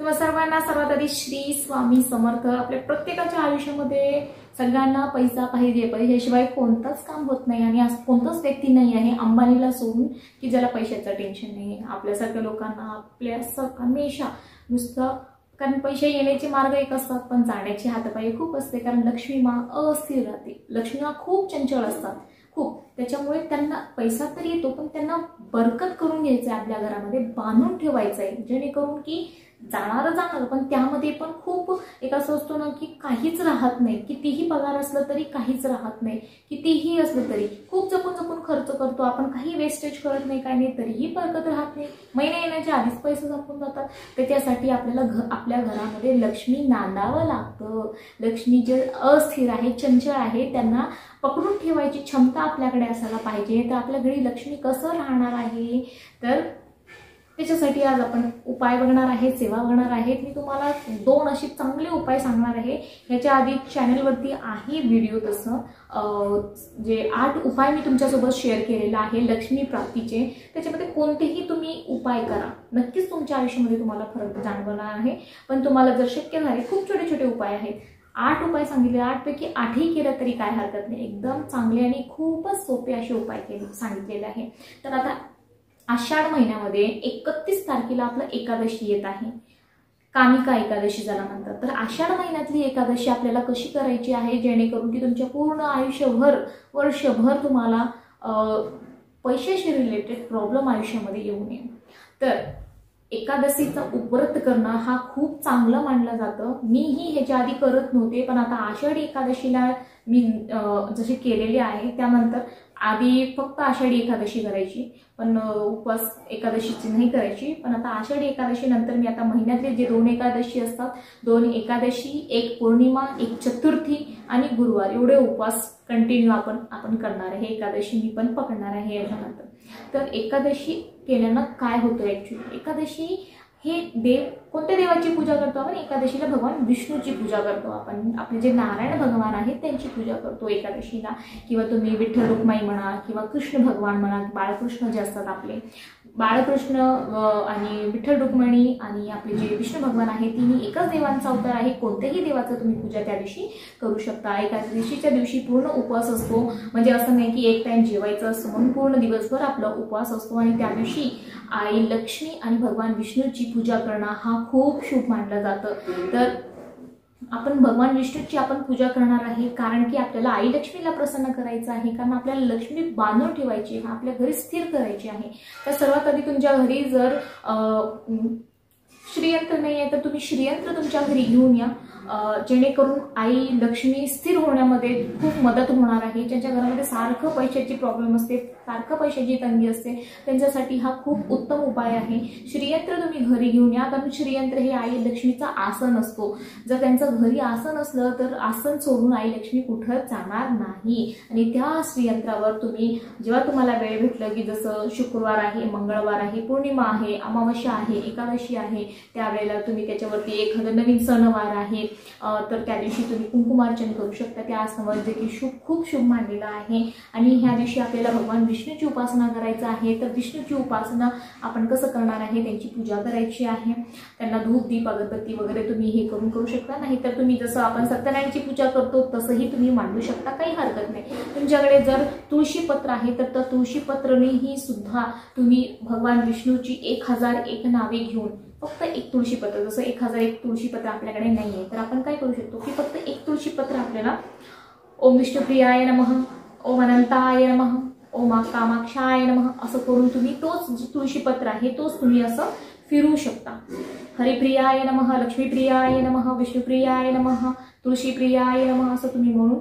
तुम्हा सर्वांना सर्वात आधी श्री स्वामी समर्थ। आपल्या प्रत्येकाच्या आयुष्यामध्ये सगळ्यांना पैसा पाहिजे, पैशाशिवाय कोणतंच काम होत नाही आणि असं कोणतंच व्यक्ती नाही आहे अंबानीला सोडून की ज्याला पैशाचं टेन्शन नाही आहे। आपल्यासारख्या लोकांना हमेशा नुसतं, कारण पैसे येण्याचे मार्ग एक असतात पण जाण्याचे हातपाय खूप असते, कारण लक्ष्मी माँ अस्थिर राहते। लक्ष्मी माँ खूप चंचल असतात खूप, त्याच्यामुळे त्यांना पैसा तर येतो पण त्यांना बरकत करून घ्यायचं आहे, आपल्या घरामध्ये बांधून ठेवायचं आहे, जेणेकरून की जाणार पण त्यामध्ये पण खूप एक असं असतो ना की काहीच राहत नाही, कितीही पगार असलं तरी काहीच राहत नाही, कितीही असलं तरी खूप जपून जपून खर्च करतो आपण, काही वेस्टेज करत नाही, काही नाही, तरीही बरकत राहत नाही, महिना येण्याच्या आधीच पैसे संपून जातात। त्याच्यासाठी आपल्याला आपल्या घरामध्ये लक्ष्मी नांदावं लागतं। लक्ष्मी जे अस्थिर आहे, चंचल आहे, त्यांना पकडून ठेवायची क्षमता आपल्याकडे असायला पाहिजे। तर आपल्या घरी लक्ष्मी कसं राहणार आहे, तर त्याच्यासाठी आज आपण उपाय बघणार आहे, सेवा बघणार आहे। मी तुम्हाला 2 असे चांगले उपाय सांगणार आहे। ह्याच्या आधी चॅनलवरती आहे व्हिडिओ तसं जे 8 उपाय मी तुमच्यासोबत शेअर केलेला आहे लक्ष्मी प्राप्तीचे। त्याच्यामध्ये कोणतेही तुम्ही उपाय करा, नक्कीच तुमच्या आयुष्यामध्ये तुम्हाला फरक जाणवणार आहे। पण तुम्हाला जर शक्य झाले, खूप छोटे छोटे उपाय आहेत, 8 उपाय सांगितले, 8 पैकी 8ही केलं तरी काय हरकत नाही, एकदम चांगले आणि खूपच सोपे असे उपाय सांगितलेले आहे। तर आता आषाढ महिन्यामध्ये 31 तारखेला आपलं एकादशी येत आहे, कामिका एकादशी ज्याला म्हणतात। तर आषाढ महिन्यातली एकादशी आपल्याला कशी करायची आहे, जेणेकरून की तुमच्या पूर्ण आयुष्यभर वर्षभर तुम्हाला पैशाशी रिलेटेड प्रॉब्लेम आयुष्यामध्ये येऊ नये। तर एकादशीचा उपव्रत करणं हा खूप चांगलं मानलं जातं। मीही ह्याच्या आधी करत नव्हते, पण आता आषाढी एकादशीला मी जसे केलेले आहे, त्यानंतर आधी फक्त आषाढी एकादशी करायची, पण उपवास एकादशीची नाही करायची। पण आता आषाढी एकादशी नंतर मी आता महिन्यातले जे 2 एकादशी असतात, 2 एकादशी, 1 पौर्णिमा, 1 चतुर्थी आणि गुरुवार, एवढे उपवास कंटिन्यू आपण करणार आहे। एकादशी मी पण पकडणार आहे याच्यानंतर। तर एकादशी केल्यानं काय होतं ऍक्च्युली, एकादशी हे कोणत्या देवाची पूजा करतो आपण एकादशीला? भगवान विष्णूची पूजा करतो आपण। आपले जे नारायण भगवान आहेत त्यांची पूजा करतो एकादशीला, किंवा तुम्ही विठ्ठल रुक्माई म्हणा किंवा कृष्ण भगवान म्हणा, बाळकृष्ण जे असतात आपले बाळकृष्ण आणि विठ्ठल रुक्मिणी आणि आपले जे विष्णू भगवान आहे, तिन्ही एकच देवांचा अवतार आहे। कोणत्याही देवाचं तुम्ही पूजा त्या दिवशी करू शकता। एकादशीच्या दिवशी पूर्ण उपवास असतो, म्हणजे असं नाही की एक टाइम जेवायचं असतं म्हणून पूर्ण दिवसभर आपला उपवास असतो। आणि त्या दिवशी आई लक्ष्मी आणि भगवान विष्णूची पूजा करणं हा खूप शुभ मानलं जातं। तर आपण भगवान विष्णूची आपण पूजा करणार आहे, कारण की आपल्याला आई लक्ष्मीला प्रसन्न करायचं आहे, कारण आपल्याला लक्ष्मी बांधून ठेवायची आहे, आपल्या घरी स्थिर करायची आहे। तर सर्वात आधी तुमच्या घरी जर श्रीयंत्र नाही आहे तर तुम्ही श्रीयंत्र तुमच्या घरी घेऊन या, जेणेकरून आई लक्ष्मी स्थिर होण्यामध्ये खूप मदत होणार आहे। ज्यांच्या घरामध्ये सारखं पैशाची प्रॉब्लेम असते, सारखं पैशाची तंगी असते, त्यांच्यासाठी हा खूप उत्तम उपाय आहे। श्रीयंत्र तुम्ही घरी घेऊन या, कारण श्रीयंत्र हे आई लक्ष्मीचा आसन असतो। जर त्यांचं घरी आसन असलं तर आसन सोडून आई लक्ष्मी कुठंच जाणार नाही। आणि त्या श्रीयंत्रावर तुम्ही जेव्हा तुम्हाला वेळ भेटलं, की जसं शुक्रवार आहे, मंगळवार आहे, पौर्णिमा आहे, अमावस्या आहे, एकादशी आहे, त्यावेळेला तुम्ही त्याच्यावरती एखादा नवीन सणवार आहे तर त्या दिवशी तुम्ही कुंकुमार्चन करू शकता त्या आसनावर, जे की खूप शुभ मानलेलं आहे। आणि ह्या दिवशी आपल्याला भगवान विष्णूची उपासना करायचं आहे। तर विष्णूची उपासना आपण कसं करणार आहे, त्यांची पूजा करायची आहे, त्यांना धूप दीप अगरबत्ती वगैरे तुम्ही हे करू शकता। नाही तर तुम्ही जसं आपण सत्यनारायणची पूजा करतो तसंही तुम्ही मांडू शकता, काही हरकत नाही। तुमच्याकडे जर तुळशी पत्र आहे तर त्या तुळशी पत्रनेही सुद्धा तुम्ही भगवान विष्णूची 1001 नावे घेऊन फक्त 1 तुळशीपत्र, जसं 1001 तुळशीपत्र आपल्याकडे नाहीये तर आपण काय करू शकतो की फक्त 1 तुळशीपत्र आपल्याला ओम विष्णुप्रियाय नमः, ओम अनंताय नमः, ओम कामाक्षाय नमः असं करून तुम्ही तोच जे तुळशीपत्र आहे तोच तुम्ही असं फिरवू शकता। हरिप्रियाय नमः, लक्ष्मीप्रियाय नमः, विष्णुप्रियाय नमः, तुळशीप्रियाय नमः असं तुम्ही म्हणून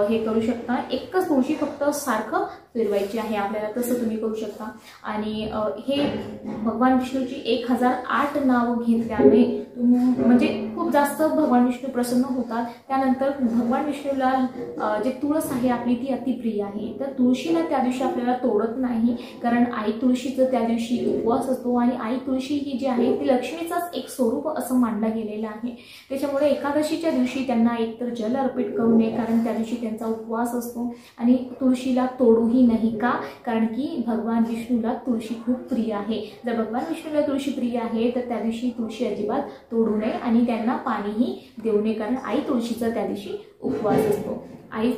हे करू शकता। एकच तुळशी फक्त सारखं फिरवायची आहे आपल्याला, तसं तुम्ही करू शकता। आणि हे भगवान विष्णूची 1008 नाव घेतल्याने म्हणजे खूप जास्त भगवान विष्णू प्रसन्न होतात। त्यानंतर भगवान विष्णूला जे तुळस आहे आपली ती अतिप्रिय आहे, तर तुळशीला त्या दिवशी आपल्याला तोडत नाही, कारण आई तुळशीचं त्या दिवशी उपवास असतो आणि आई तुळशी ही जी आहे ती लक्ष्मीचाच एक स्वरूप असं मानलं गेलेलं आहे। त्याच्यामुळे एकादशीच्या दिवशी त्यांना त्यांना एकतर जल अर्पित करू नये, कारण त्या दिवशी त्यांचा उपवास असतो, आणि तुळशीला तोडूही नाही का, कारण की भगवान विष्णूला तुळशी खूप प्रिय आहे. जर भगवान विष्णूला तुळशी प्रिय आहे तर त्या दिवशी तुळशी अजिबात तोडू नये आणि त्यांना पाणीही देऊ नये, कारण आई तुळशीचा त्या दिवशी उपवास असतो. आई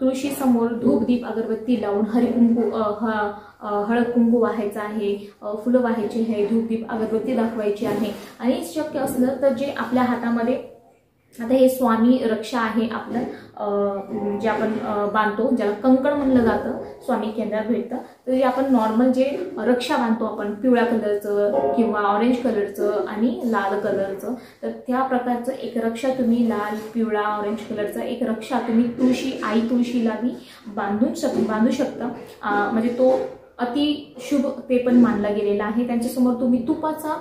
तुळशी समोर धूप दीप अगरबत्ती लावून हरिकुंकू हळद कुंकू वाहायचं आहे, फुलं वाहायची आहे, धूप दीप अगरबत्ती दाखवायची आहे. आणि शक्य असलं तर जे आपल्या हातामध्ये आता हे स्वामी रक्षा आहे आपलं, जे आपण बांधतो, ज्याला कंकण म्हणलं जातं, स्वामी केंद्रात भेटतं. तर जे आपण नॉर्मल जे रक्षा बांधतो आपण पिवळ्या कलरचं किंवा ऑरेंज कलरचं आणि लाल कलरचं, तर त्या प्रकारचं एक रक्षा तुम्ही लाल पिवळा ऑरेंज कलरचा एक रक्षा तुम्ही तुळशी आई तुळशीला बी बांधू शकता. म्हणजे तो अति शुभ ते पण मानला गेलेला आहे. त्यांच्यासमोर तुम्ही तुपाचा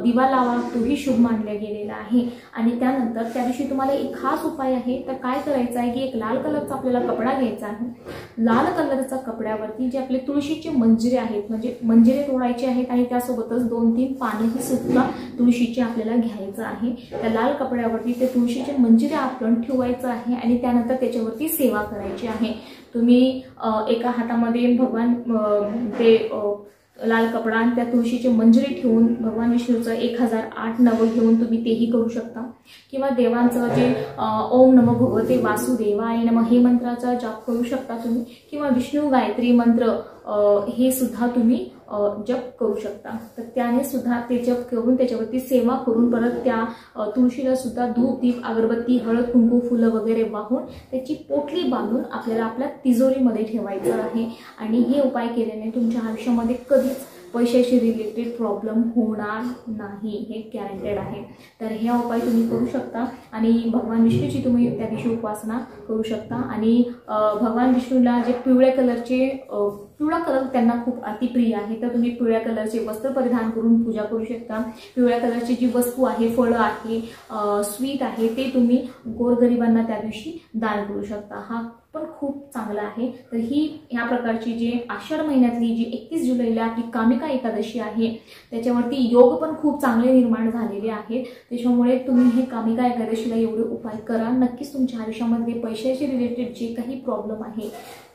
दिवा लावा, तोही शुभ मानला गेलेला आहे. आणि त्यानंतर त्या दिवशी तुम्हाला एक खास उपाय आहे. तर काय करायचं आहे की एक लाल कलरचा आपल्याला कपडा घ्यायचा आहे. लाल कलरचा कपड्यावरती जे आपले तुळशीचे मंजिरे आहेत, म्हणजे मंजिरे तोडायचे आहेत आणि त्यासोबतच 2-3 पानंही सुद्धा तुळशीचे आपल्याला घ्यायचं आहे. त्या लाल कपड्यावरती ते तुळशीचे मंजिरे आपण ठेवायचं आहे आणि त्यानंतर त्याच्यावरती सेवा करायची आहे. तुम्ही एका हातामध्ये भगवान ते लाल कपडा आणि त्या तुळशीचे मंजिरे ठेवून भगवान विष्णूचं 1008 नवं घेऊन तुम्ही तेही करू शकता, किंवा देवांचं जे ओम नमो भगवते वासुदेवाय नमः हे मंत्राचा जाप करू शकता तुम्ही, किंवा विष्णू गायत्री मंत्र हे सुद्धा तुम्ही जप करू शकता. तर त्याने सुद्धा ते जप करून त्याच्यावरती सेवा करून परत त्या तुळशीला सुद्धा धूप दीप अगरबत्ती हळद कुंकू फुलं वगैरे वाहून त्याची पोटली बांधून आपल्याला आपल्या तिजोरीमध्ये ठेवायचं आहे. आणि हे उपाय केल्याने तुमच्या आयुष्यामध्ये कधीच पैशाशी रिलेटेड प्रॉब्लेम होणार नाही, हे गॅरंटेड आहे. तर हे उपाय तुम्ही करू शकता आणि भगवान विष्णूची तुम्ही त्या दिवशी उपासना करू शकता. आणि भगवान विष्णूला जे पिवळा कलर त्यांना खूप अतिप्रिय आहे, तर तुम्ही पिवळ्या कलरचे वस्त्र परिधान करून पूजा करू शकता. पिवळ्या कलरची जी वस्तू आहे, फळं आहे, स्वीट आहे, ते तुम्ही गोरगरिबांना त्या दिवशी दान करू शकता. हा पण खूप चांगला आहे. तर ही ह्या प्रकारची जी आषाढ महिन्यातली जी 31 जुलैला आपली कामिका एकादशी आहे त्याच्यावरती योग पण खूप चांगले निर्माण झालेले आहेत. त्याच्यामुळे तुम्ही हे कामिका एकादशीला एवढे उपाय करा. नक्कीच तुमच्या आयुष्यामध्ये पैशाशी रिलेटेड जे काही प्रॉब्लेम आहे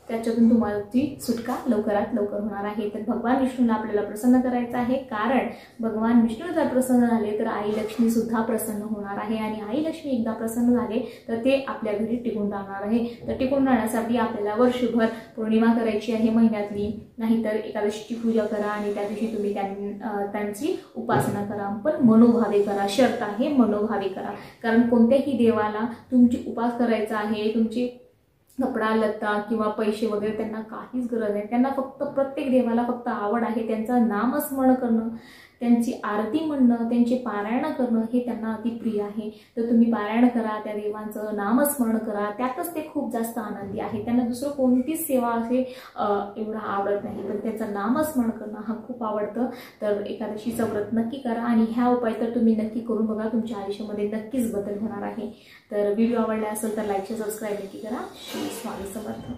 त्याच्यातून तुम्हाला ती सुटका लवकरात लवकर होणार आहे. तर भगवान विष्णूला आपल्याला प्रसन्न करायचं आहे, कारण भगवान विष्णू जर प्रसन्न झाले तर आई लक्ष्मी सुद्धा प्रसन्न होणार आहे. आणि आई लक्ष्मी एकदा प्रसन्न झाले तर ते आपल्या घरी टिकून राहणार आहे. तर टिकून राहण्यासाठी आपल्याला वर्षभर पौर्णिमा करायची आहे महिन्यातली, नाहीतर एकादशीची पूजा करा आणि त्या दिवशी तुम्ही त्यांची उपासना करा. पण मनोभावे करा, शर्त आहे मनोभावे करा. कारण कोणत्याही देवाला तुमची उपास करायचा आहे, तुमची कपडा लत्ता किंवा पैसे वगैरे त्यांना काहीच गरज नाही. त्यांना फक्त प्रत्येक देवाला फक्त आवड आहे त्यांचं नामस्मरण करणं, त्यांची आरती म्हणणं, त्यांचे पारायण करणं हे त्यांना अतिप्रिय आहे. तर तुम्ही पारायण करा, त्या देवांचं नामस्मरण करा, त्यातच ते खूप जास्त आनंदी आहे. त्यांना दुसरं कोणतीच सेवा असे एवढं आवडत नाही, पण त्यांचं नामस्मरण करणं हा खूप आवडतं. तर एकादशीचं व्रत नक्की करा आणि ह्या उपाय तर तुम्ही नक्की करून बघा, तुमच्या आयुष्यामध्ये नक्कीच बदल होणार आहे. तर व्हिडिओ आवडला असेल तर लाईक सबस्क्राईब नक्की करा. श्री स्वामी समर्थ.